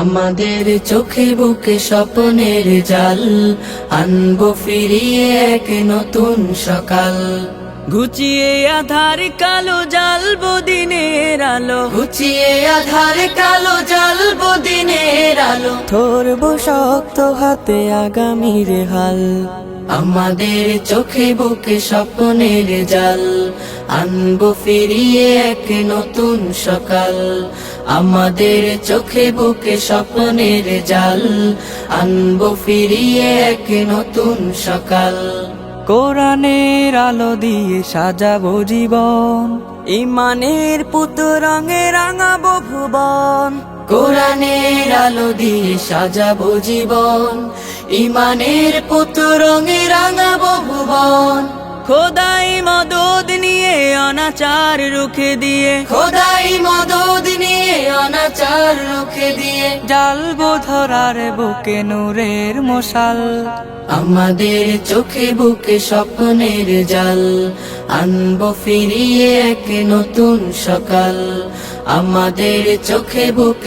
আমাদের চোখে বুকে স্বপ্নের জাল, আনবো ফিরিয়ে এক নতুন সকাল। ঘুচিয়ে আধার কালো জ্বালবো দিনের আলো, ঘুচিয়ে আধার কালো জ্বালবো দিনের আলো। ধরবো শক্ত হাতে আগামীর হাল। আমাদের চোখে বুকে স্বপ্নের জাল, আনবো ফিরিয়ে এক নতুন সকাল। আমাদের চোখে বুকে স্বপ্নের জাল, আনবো ফিরিয়ে এক নতুন সকাল। কোরআনের আলো দিয়ে সাজাবো জীবন, ইমানের পুত রঙে রাঙাবো ভুবন। কোরআনের আলো দিয়ে সাজাবো জীবন, ইমানের পুত রঙে রাঙাবো ভুবন। খোদাই মদদ নিয়ে অনাচার রুখে দিয়ে, খোদাই মদদ নিয়ে অনাচার রুখে দিয়ে। জ্বালবো ধরার বুকে নূরের মশাল। আমাদের চোখে বুকে স্বপ্নের জাল, আনবো ফিরিয়ে এক নতুন সকাল। আমাদের চোখে বুকে